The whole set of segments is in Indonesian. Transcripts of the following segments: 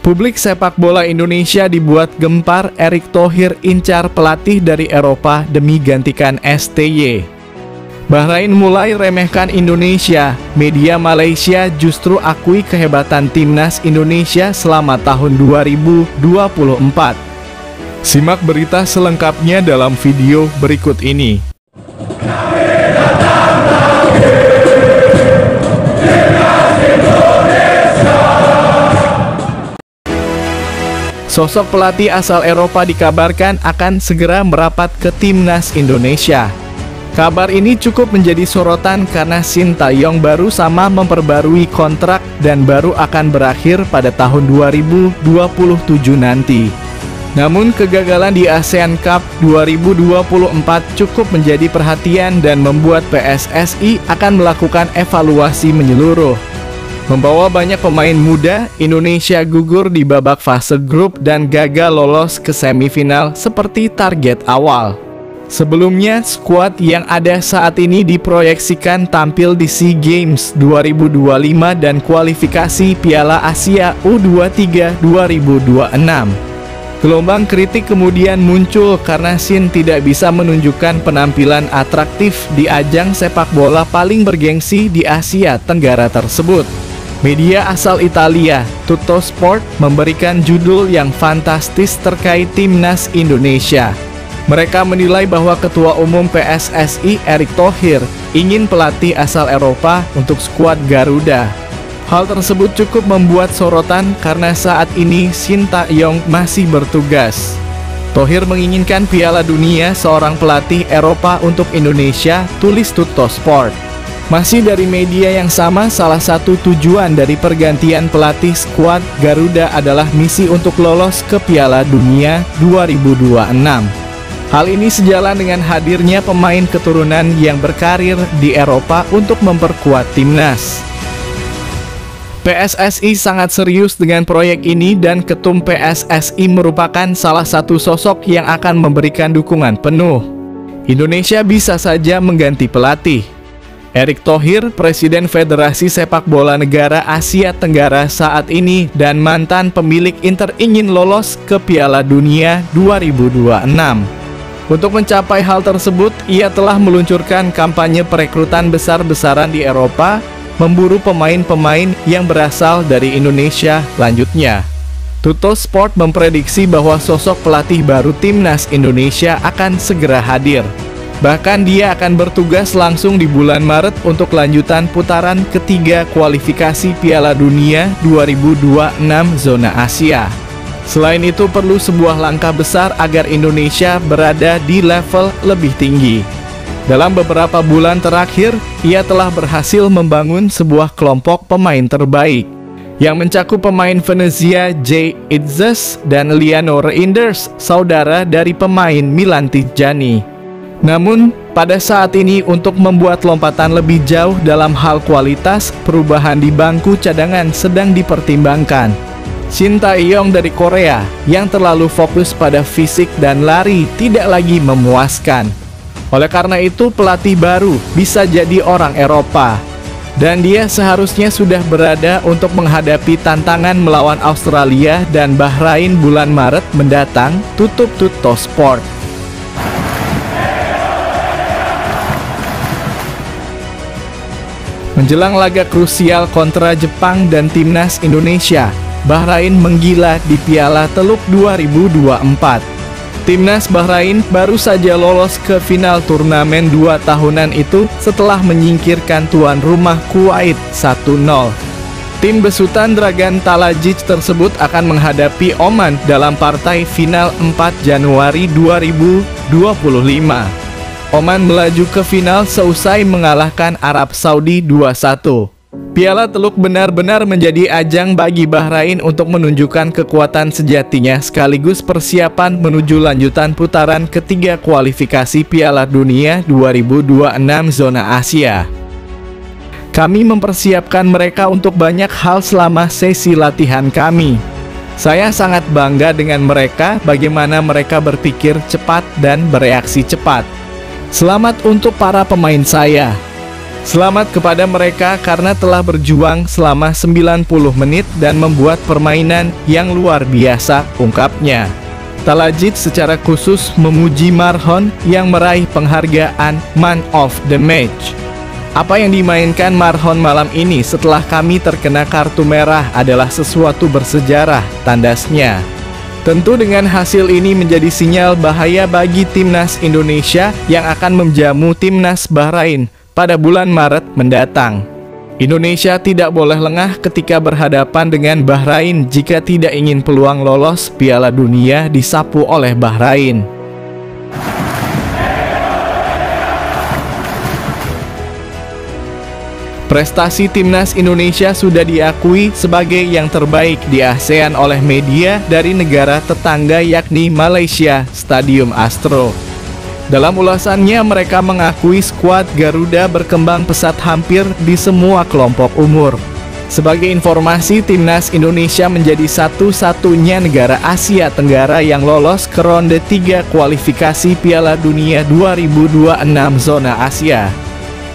Publik sepak bola Indonesia dibuat gempar. Erick Thohir incar pelatih dari Eropa demi gantikan STY. Bahrain mulai remehkan Indonesia. Media Malaysia justru akui kehebatan timnas Indonesia selama tahun 2024. Simak berita selengkapnya dalam video berikut ini. Sosok pelatih asal Eropa dikabarkan akan segera merapat ke timnas Indonesia. Kabar ini cukup menjadi sorotan karena Shin Tae-yong baru sama memperbarui kontrak dan baru akan berakhir pada tahun 2027 nanti. Namun kegagalan di ASEAN Cup 2024 cukup menjadi perhatian dan membuat PSSI akan melakukan evaluasi menyeluruh. Membawa banyak pemain muda, Indonesia gugur di babak fase grup dan gagal lolos ke semifinal seperti target awal. Sebelumnya, skuad yang ada saat ini diproyeksikan tampil di SEA Games 2025 dan kualifikasi Piala Asia U23 2026. Gelombang kritik kemudian muncul karena Shin tidak bisa menunjukkan penampilan atraktif di ajang sepak bola paling bergengsi di Asia Tenggara tersebut. Media asal Italia, Tuttosport, memberikan judul yang fantastis terkait timnas Indonesia. Mereka menilai bahwa Ketua Umum PSSI Erick Thohir ingin pelatih asal Eropa untuk skuad Garuda. Hal tersebut cukup membuat sorotan karena saat ini Shin Tae-yong masih bertugas. Thohir menginginkan Piala Dunia seorang pelatih Eropa untuk Indonesia, tulis Tuttosport. Masih dari media yang sama, salah satu tujuan dari pergantian pelatih skuad Garuda adalah misi untuk lolos ke Piala Dunia 2026. Hal ini sejalan dengan hadirnya pemain keturunan yang berkarir di Eropa untuk memperkuat timnas. PSSI sangat serius dengan proyek ini dan Ketum PSSI merupakan salah satu sosok yang akan memberikan dukungan penuh. Indonesia bisa saja mengganti pelatih. Erick Thohir, Presiden Federasi Sepak Bola Negara Asia Tenggara saat ini dan mantan pemilik Inter ingin lolos ke Piala Dunia 2026. Untuk mencapai hal tersebut, ia telah meluncurkan kampanye perekrutan besar-besaran di Eropa, memburu pemain-pemain yang berasal dari Indonesia. Lanjutnya, Tuttosport memprediksi bahwa sosok pelatih baru timnas Indonesia akan segera hadir. Bahkan dia akan bertugas langsung di bulan Maret untuk lanjutan putaran ketiga kualifikasi Piala Dunia 2026 zona Asia. Selain itu perlu sebuah langkah besar agar Indonesia berada di level lebih tinggi. Dalam beberapa bulan terakhir, ia telah berhasil membangun sebuah kelompok pemain terbaik yang mencakup pemain Venezia Jay Itzes dan Liano Reinders, saudara dari pemain Milan Tijani. Namun, pada saat ini untuk membuat lompatan lebih jauh dalam hal kualitas, perubahan di bangku cadangan sedang dipertimbangkan. Shin Tae-yong dari Korea, yang terlalu fokus pada fisik dan lari, tidak lagi memuaskan. Oleh karena itu, pelatih baru bisa jadi orang Eropa. Dan dia seharusnya sudah berada untuk menghadapi tantangan melawan Australia dan Bahrain bulan Maret mendatang, tutup Tuttosport. Menjelang laga krusial kontra Jepang dan timnas Indonesia, Bahrain menggila di Piala Teluk 2024. Timnas Bahrain baru saja lolos ke final turnamen 2 tahunan itu setelah menyingkirkan tuan rumah Kuwait 1-0. Tim besutan Dragan Talajic tersebut akan menghadapi Oman dalam partai final 4 Januari 2025. Oman melaju ke final seusai mengalahkan Arab Saudi 2-1. Piala Teluk benar-benar menjadi ajang bagi Bahrain untuk menunjukkan kekuatan sejatinya sekaligus persiapan menuju lanjutan putaran ketiga kualifikasi Piala Dunia 2026 zona Asia. Kami mempersiapkan mereka untuk banyak hal selama sesi latihan kami. Saya sangat bangga dengan mereka, bagaimana mereka berpikir cepat dan bereaksi cepat. Selamat untuk para pemain saya. Selamat kepada mereka karena telah berjuang selama 90 menit dan membuat permainan yang luar biasa, ungkapnya. Talajid secara khusus memuji Marhon yang meraih penghargaan Man of the Match. Apa yang dimainkan Marhon malam ini setelah kami terkena kartu merah adalah sesuatu bersejarah, tandasnya. Tentu dengan hasil ini menjadi sinyal bahaya bagi timnas Indonesia yang akan menjamu timnas Bahrain pada bulan Maret mendatang. Indonesia tidak boleh lengah ketika berhadapan dengan Bahrain jika tidak ingin peluang lolos Piala Dunia disapu oleh Bahrain. Prestasi timnas Indonesia sudah diakui sebagai yang terbaik di ASEAN oleh media dari negara tetangga yakni Malaysia, Stadium Astro. Dalam ulasannya, mereka mengakui skuad Garuda berkembang pesat hampir di semua kelompok umur. Sebagai informasi, timnas Indonesia menjadi satu-satunya negara Asia Tenggara yang lolos ke ronde 3 kualifikasi Piala Dunia 2026 zona Asia.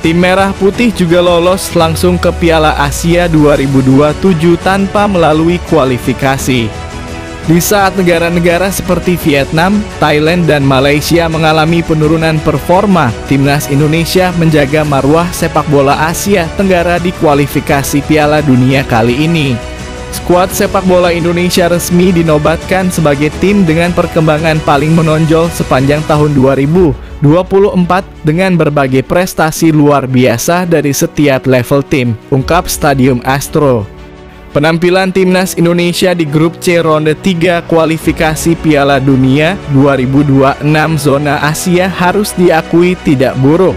Tim Merah Putih juga lolos langsung ke Piala Asia 2027 tanpa melalui kualifikasi. Di saat negara-negara seperti Vietnam, Thailand, dan Malaysia mengalami penurunan performa, timnas Indonesia menjaga marwah sepak bola Asia Tenggara di kualifikasi Piala Dunia kali ini. Skuad sepak bola Indonesia resmi dinobatkan sebagai tim dengan perkembangan paling menonjol sepanjang tahun 2024 dengan berbagai prestasi luar biasa dari setiap level tim, ungkap Stadium Astro. Penampilan timnas Indonesia di grup C ronde 3 kualifikasi Piala Dunia 2026 zona Asia harus diakui tidak buruk.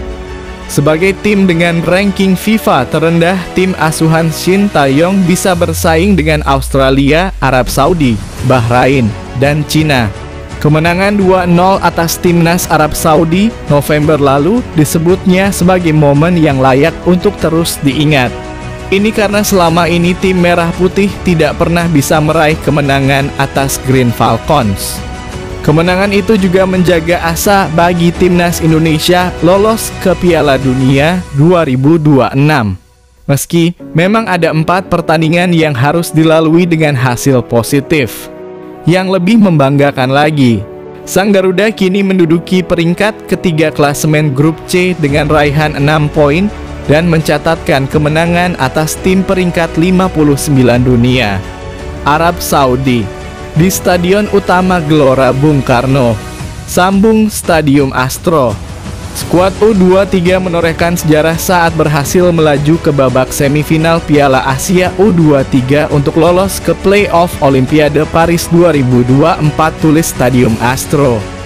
Sebagai tim dengan ranking FIFA terendah, tim asuhan Shin Tae-yong bisa bersaing dengan Australia, Arab Saudi, Bahrain, dan Cina. Kemenangan 2-0 atas timnas Arab Saudi November lalu disebutnya sebagai momen yang layak untuk terus diingat. Ini karena selama ini tim Merah Putih tidak pernah bisa meraih kemenangan atas Green Falcons. Kemenangan itu juga menjaga asa bagi timnas Indonesia lolos ke Piala Dunia 2026. Meski memang ada 4 pertandingan yang harus dilalui dengan hasil positif. Yang lebih membanggakan lagi, sang Garuda kini menduduki peringkat ketiga klasemen grup C dengan raihan 6 poin dan mencatatkan kemenangan atas tim peringkat 59 dunia, Arab Saudi, di Stadion Utama Gelora Bung Karno, sambung Stadium Astro. Skuad U23 menorehkan sejarah saat berhasil melaju ke babak semifinal Piala Asia U23 untuk lolos ke playoff Olimpiade Paris 2024, tulis Stadium Astro.